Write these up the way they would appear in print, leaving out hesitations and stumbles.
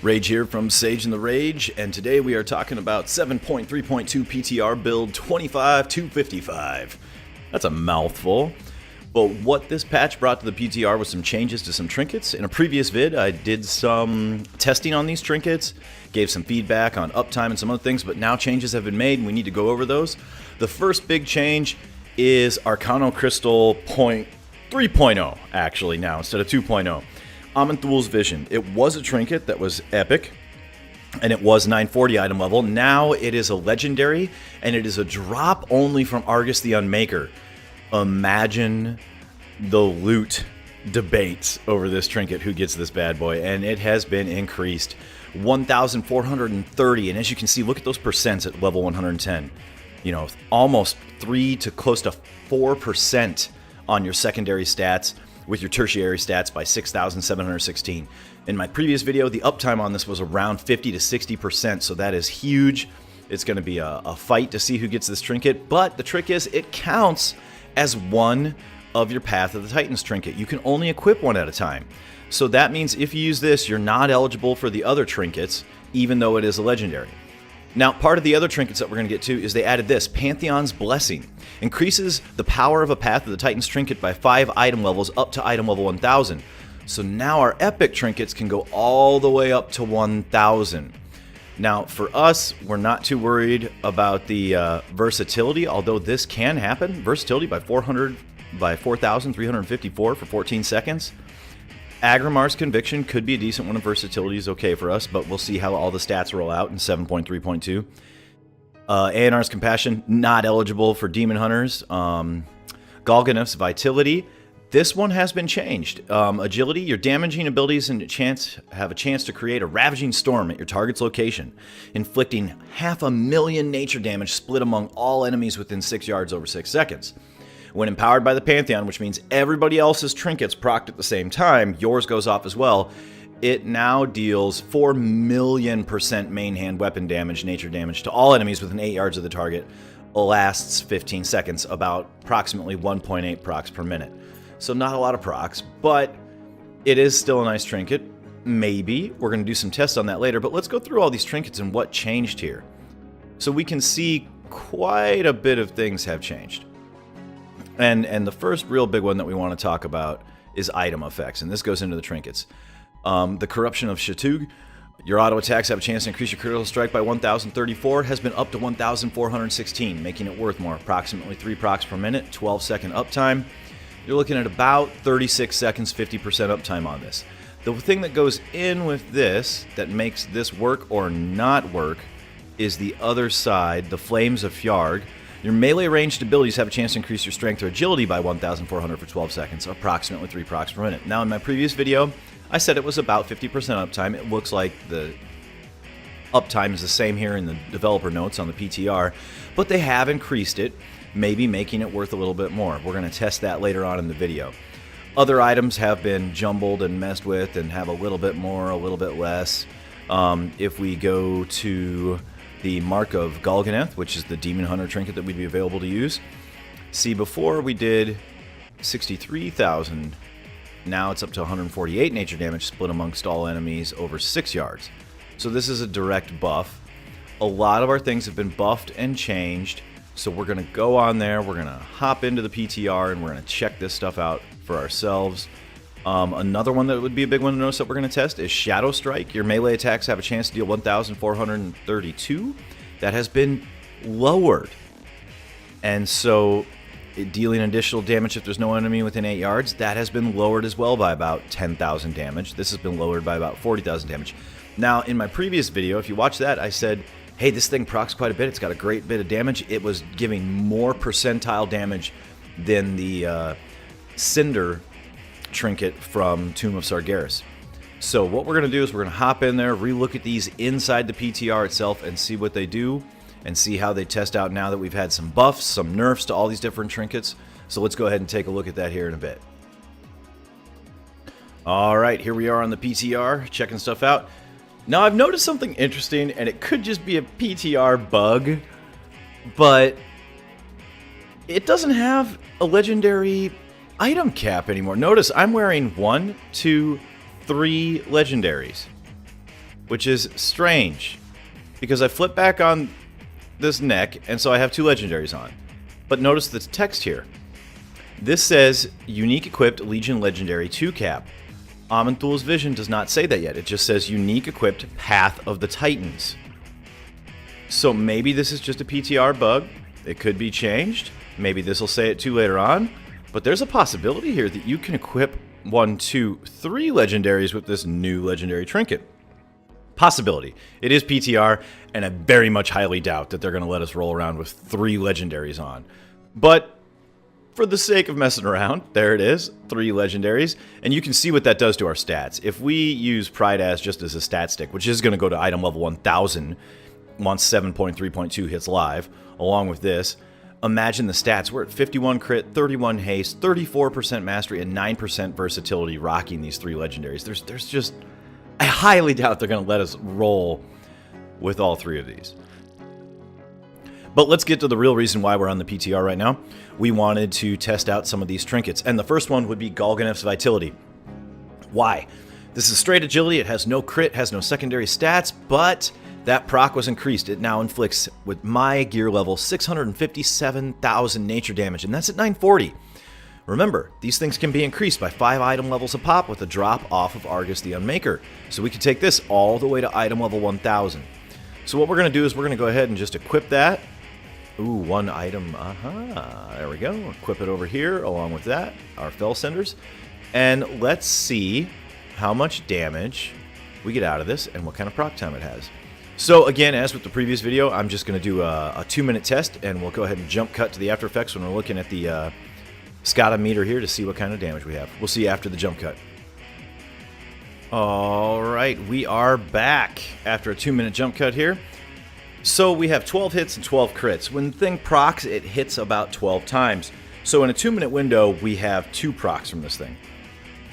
Rage here from SageNtheRage, and today we are talking about 7.3.2 PTR build 25-255. That's a mouthful. But what this patch brought to the PTR was some changes to some trinkets. In a previous vid, I did some testing on these trinkets, gave some feedback on uptime and some other things, but now changes have been made and we need to go over those. The first big change is Arcano Crystal 3.0, actually now, instead of 2.0. Aman'thul's Vision. It was a trinket that was epic, and it was 940 item level. Now it is a legendary, and it is a drop only from Argus the Unmaker. Imagine the loot debates over this trinket, who gets this bad boy, and it has been increased 1,430, and as you can see, look at those percents at level 110. You know, almost 3 to close to 4% on your secondary stats, with your tertiary stats by 6,716. In my previous video, the uptime on this was around 50 to 60%, so that is huge. It's going to be a fight to see who gets this trinket, but the trick is it counts as one of your Path of the Titans trinket. You can only equip one at a time. So that means if you use this, you're not eligible for the other trinkets, even though it is a legendary. Now, part of the other trinkets that we're going to get to is they added this, Pantheon's Blessing. Increases the power of a Path of the Titans trinket by 5 item levels up to item level 1000. So now our epic trinkets can go all the way up to 1000. Now, for us, we're not too worried about the versatility, although this can happen. Versatility by 4,354 for 14 seconds. Agrimar's Conviction could be a decent one, and versatility is okay for us, but we'll see how all the stats roll out in 7.3.2. ANR's Compassion, not eligible for Demon Hunters. Galganeth's Vitality, this one has been changed. Agility, your damaging abilities have a chance to create a ravaging storm at your target's location, inflicting 500,000 nature damage split among all enemies within 6 yards over 6 seconds. When empowered by the Pantheon, which means everybody else's trinkets procced at the same time, yours goes off as well, it now deals 4,000,000% main hand weapon damage, nature damage, to all enemies within 8 yards of the target, lasts 15 seconds, about approximately 1.8 procs per minute. So not a lot of procs, but it is still a nice trinket. Maybe. We're going to do some tests on that later, but let's go through all these trinkets and what changed here. So we can see quite a bit of things have changed. And the first real big one that we want to talk about is item effects, and this goes into the trinkets. The Corruption of Shatug, your auto attacks have a chance to increase your critical strike by 1,034, has been up to 1,416, making it worth more. Approximately 3 procs per minute, 12-second uptime. You're looking at about 36 seconds, 50% uptime on this. The thing that goes in with this that makes this work or not work is the other side, the Flames of Fjarg. Your melee ranged abilities have a chance to increase your strength or agility by 1,400 for 12 seconds, approximately 3 procs per minute. Now, in my previous video, I said it was about 50% uptime. It looks like the uptime is the same here in the developer notes on the PTR, but they have increased it, maybe making it worth a little bit more. We're going to test that later on in the video. Other items have been jumbled and messed with and have a little bit more, a little bit less. If we go to the Mark of Galganeth, which is the Demon Hunter trinket that would be available to use. See, before we did 63,000, now it's up to 148 nature damage split amongst all enemies over 6 yards. So this is a direct buff. A lot of our things have been buffed and changed, so we're going to go on there, we're going to hop into the PTR, and we're going to check this stuff out for ourselves. Another one that would be a big one to notice that we're going to test is Shadow Strike. Your melee attacks have a chance to deal 1,432. That has been lowered. And so, dealing additional damage if there's no enemy within 8 yards, that has been lowered as well by about 10,000 damage. This has been lowered by about 40,000 damage. Now, in my previous video, if you watch that, I said, hey, this thing procs quite a bit. It's got a great bit of damage. It was giving more percentile damage than the Cinder trinket from Tomb of Sargeras. So what we're going to do is we're going to hop in there, relook at these inside the PTR itself and see what they do and see how they test out now that we've had some buffs, some nerfs to all these different trinkets. So let's go ahead and take a look at that here in a bit. Alright, here we are on the PTR, checking stuff out. Now I've noticed something interesting, and it could just be a PTR bug, but it doesn't have a legendary item cap anymore. Notice I'm wearing 1, 2, 3 legendaries. which is strange because I flip back on this neck, and so I have 2 legendaries on. But notice the text here. This says unique equipped Legion Legendary 2 cap. Aman'thul's vision does not say that yet. It just says unique equipped Path of the Titans. So maybe this is just a PTR bug. It could be changed. Maybe this will say it too later on. But there's a possibility here that you can equip 1, 2, 3 legendaries with this new legendary trinket. Possibility. It is PTR, and I very much highly doubt that they're going to let us roll around with 3 legendaries on. But for the sake of messing around, there it is, 3 legendaries, and you can see what that does to our stats. If we use Pride as just as a stat stick, which is going to go to item level 1000 once 7.3.2 hits live, along with this, imagine the stats. We're at 51 crit, 31 haste, 34% mastery, and 9% versatility rocking these 3 legendaries. There's just... I highly doubt they're going to let us roll with all 3 of these. But let's get to the real reason why we're on the PTR right now. We wanted to test out some of these trinkets, and the first one would be Galganeth's Vitality. Why? This is straight agility, it has no crit, has no secondary stats, but that proc was increased. It now inflicts, with my gear level, 657,000 nature damage, and that's at 940. Remember, these things can be increased by 5 item levels a pop with a drop off of Argus the Unmaker. So we can take this all the way to item level 1000. So what we're going to do is we're going to go ahead and just equip that. Ooh, 1 item. There we go. Equip it over here along with that, our Fell Cinders. And let's see how much damage we get out of this and what kind of proc time it has. So again, as with the previous video, I'm just going to do a 2-minute test, and we'll go ahead and jump cut to the after effects when we're looking at the Scata meter here to see what kind of damage we have. We'll see you after the jump cut. Alright, we are back after a 2-minute jump cut here. So we have 12 hits and 12 crits. When the thing procs, it hits about 12 times. So in a 2-minute window, we have 2 procs from this thing,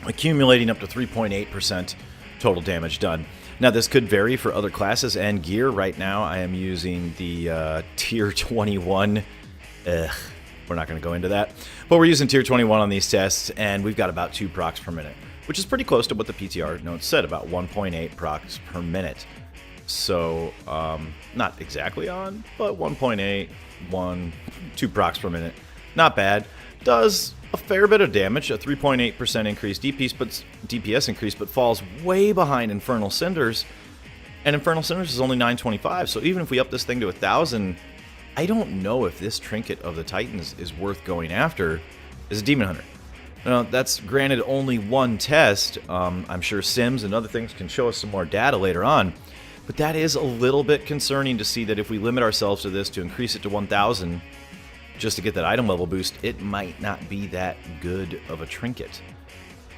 accumulating up to 3.8% total damage done. Now this could vary for other classes and gear. Right now I am using the tier 21. We're not going to go into that. But we're using tier 21 on these tests, and we've got about 2 procs per minute, which is pretty close to what the PTR notes said, about 1.8 procs per minute. So, not exactly on, but 1.8, 2 procs per minute. Not bad. Does a fair bit of damage, a 3.8% increase DPS increase, but falls way behind Infernal Cinders. And Infernal Cinders is only 925, so even if we up this thing to 1,000, I don't know if this Trinket of the Titans is worth going after as a Demon Hunter. Now, that's granted only 1 test. I'm sure Sims and other things can show us some more data later on, but that is a little bit concerning to see that if we limit ourselves to this to increase it to 1,000 just to get that item level boost, it might not be that good of a trinket.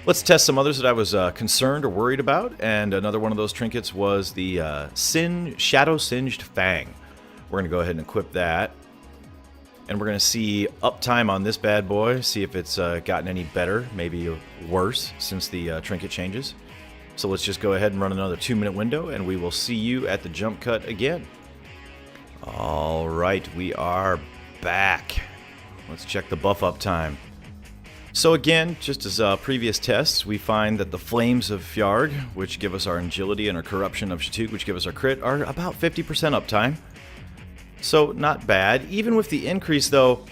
Let's test some others that I was concerned or worried about, and another one of those trinkets was the Shadow Singed Fang. We're going to go ahead and equip that, and we're going to see uptime on this bad boy, see if it's gotten any better, maybe worse since the trinket changes. So let's just go ahead and run another 2-minute window, and we will see you at the jump cut again. Alright, we are back. Let's check the buff uptime. So again, just as previous tests, we find that the Flames of Fjarg, which give us our Agility, and our Corruption of Shattuck, which give us our crit, are about 50% uptime. So not bad. Even with the increase though,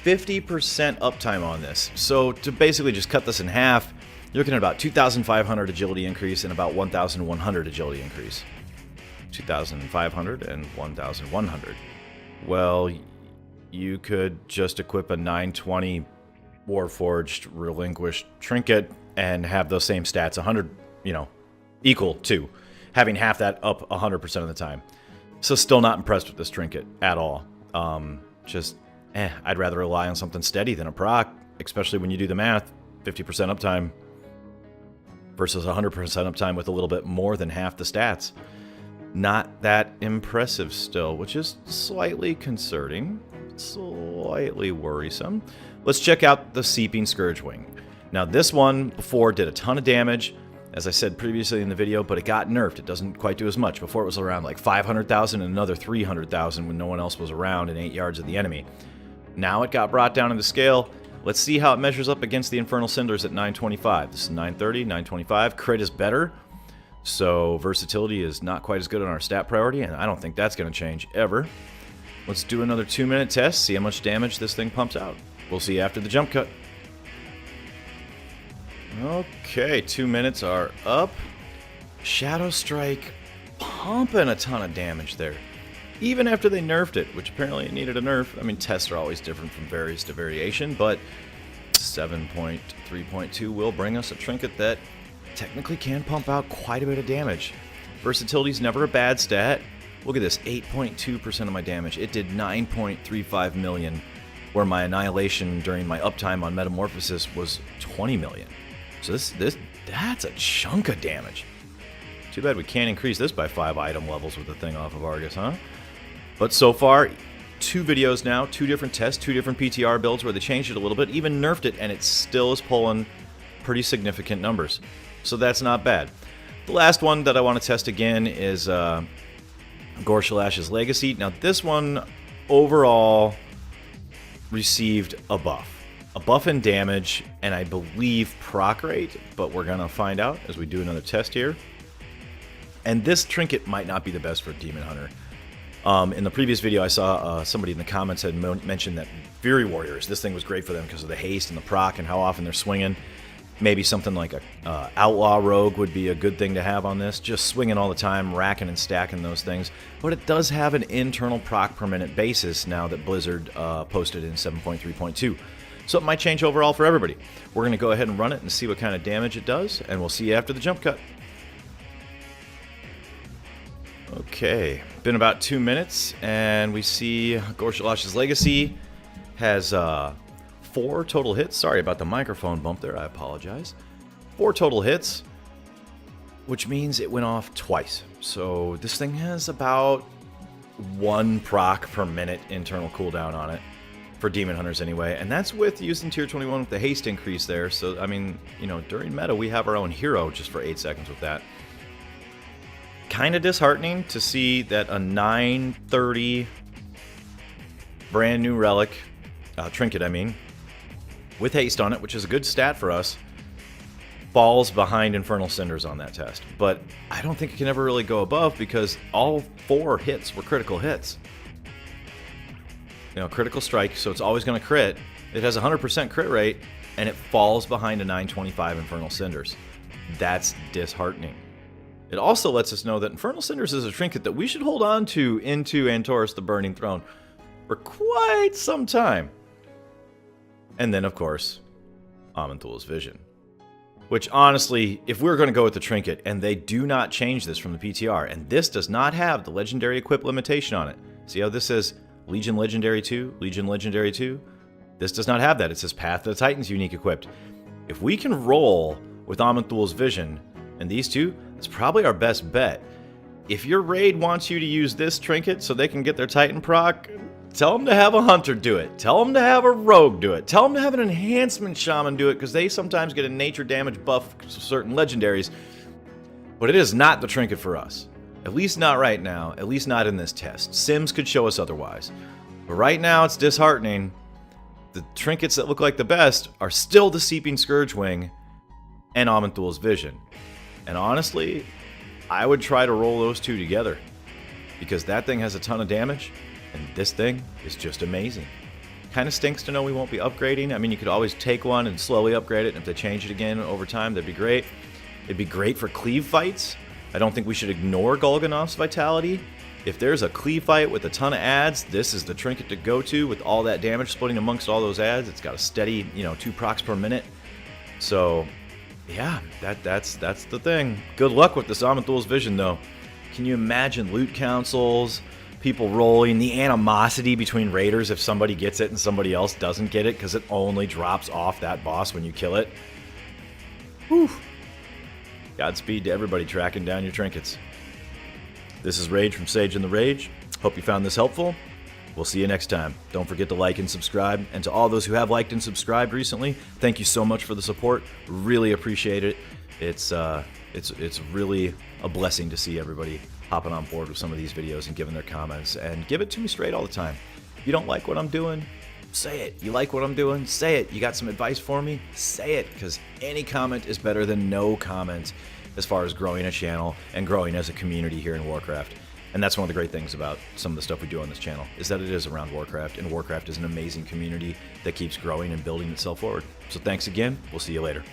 50% uptime on this. So to basically just cut this in half, you're looking at about 2,500 agility increase and about 1,100 agility increase. 2,500 and 1,100. Well, you could just equip a 920 Warforged Relinquished Trinket and have those same stats, 100, equal to having half that up 100% of the time. So still not impressed with this trinket at all. I'd rather rely on something steady than a proc, especially when you do the math. 50% uptime versus 100% uptime with a little bit more than half the stats. Not that impressive still, which is slightly concerning, slightly worrisome. Let's check out the Seeping Scourgewing. Now this one before did a ton of damage, as I said previously in the video, but it got nerfed. It doesn't quite do as much. Before it was around like 500,000 and another 300,000 when no one else was around and 8 yards of the enemy. Now it got brought down in the scale. Let's see how it measures up against the Infernal Cinders at 925. This is 930, 925. Crit is better. So versatility is not quite as good on our stat priority, and I don't think that's going to change ever. Let's do another 2-minute test, see how much damage this thing pumps out. We'll see after the jump cut. Okay, 2 minutes are up. Shadow Strike pumping a ton of damage there. Even after they nerfed it, which apparently it needed a nerf. I mean, tests are always different from varies to variation, but 7.3.2 will bring us a trinket that technically can pump out quite a bit of damage. Versatility is never a bad stat. Look at this, 8.2% of my damage. It did 9.35 million, where my annihilation during my uptime on Metamorphosis was 20 million. So that's a chunk of damage. Too bad we can't increase this by 5 item levels with the thing off of Argus, huh? But so far, 2 videos now, 2 different tests, 2 different PTR builds where they changed it a little bit, even nerfed it, and it still is pulling pretty significant numbers. So that's not bad. The last one that I want to test again is Gorshalash's Legacy. Now this one overall received a buff. A buff in damage, and I believe proc rate, but we're going to find out as we do another test here. And this trinket might not be the best for Demon Hunter. In the previous video, I saw somebody in the comments had mentioned that Fury Warriors, this thing was great for them because of the haste and the proc and how often they're swinging. Maybe something like a Outlaw Rogue would be a good thing to have on this. Just swinging all the time, racking and stacking those things. But it does have an internal proc per minute basis now that Blizzard posted in 7.3.2. So it might change overall for everybody. We're going to go ahead and run it and see what kind of damage it does, and we'll see you after the jump cut. Okay, been about 2 minutes, and we see Gorshalash's Legacy has 4 total hits. Sorry about the microphone bump there, I apologize. 4 total hits, which means it went off twice. So this thing has about 1 proc per minute internal cooldown on it. For Demon Hunters anyway, and that's with using tier 21 with the haste increase there. So, I mean, you know, during meta, we have our own hero just for 8 seconds with that. Kind of disheartening to see that a 930 brand new relic, trinket, I mean, with haste on it, which is a good stat for us, falls behind Infernal Cinders on that test. But I don't think it can ever really go above because all 4 hits were critical hits. You know, critical strike, so it's always going to crit. It has a 100% crit rate, and it falls behind a 925 Infernal Cinders. That's disheartening. It also lets us know that Infernal Cinders is a trinket that we should hold on to into Antorus the Burning Throne for quite some time. And then, of course, aman'thul's Vision. Which, honestly, if we're going to go with the trinket, and they do not change this from the PTR, and this does not have the Legendary Equip limitation on it. See how this says Legion Legendary 2, Legion Legendary 2. This does not have that. It says Path to the Titans unique equipped. If we can roll with aman'thul's Vision and these two, it's probably our best bet. If your raid wants you to use this trinket so they can get their Titan proc, tell them to have a Hunter do it. Tell them to have a Rogue do it. Tell them to have an Enhancement Shaman do it because they sometimes get a nature damage buff to certain legendaries. But it is not the trinket for us. At least not right now, at least not in this test. Sims could show us otherwise. But right now it's disheartening. The trinkets that look like the best are still the Seeping Scourgewing and aman'thul's Vision. And honestly, I would try to roll those two together. Because that thing has a ton of damage, and this thing is just amazing. Kind of stinks to know we won't be upgrading. I mean, you could always take one and slowly upgrade it, and if they change it again over time, that'd be great. It'd be great for cleave fights. I don't think we should ignore Golgonoff's Vitality. If there's a cleave fight with a ton of adds, this is the trinket to go to with all that damage splitting amongst all those adds. It's got a steady, 2 procs per minute. So, yeah, that's the thing. Good luck with this aman'thul's Vision, though. Can you imagine loot councils, people rolling, the animosity between raiders if somebody gets it and somebody else doesn't get it because it only drops off that boss when you kill it? Whew. Godspeed to everybody tracking down your trinkets. This is Rage from SageNtheRage. Hope you found this helpful. We'll see you next time. Don't forget to like and subscribe. And to all those who have liked and subscribed recently, thank you so much for the support. Really appreciate it. It's really a blessing to see everybody hopping on board with some of these videos and giving their comments. And give it to me straight all the time. You don't like what I'm doing? Say it. You like what I'm doing? Say it. You got some advice for me? Say it, because any comment is better than no comment. as far as growing a channel and growing as a community here in Warcraft. And that's one of the great things about some of the stuff we do on this channel, is that it is around Warcraft, and Warcraft is an amazing community that keeps growing and building itself forward. So thanks again. We'll see you later.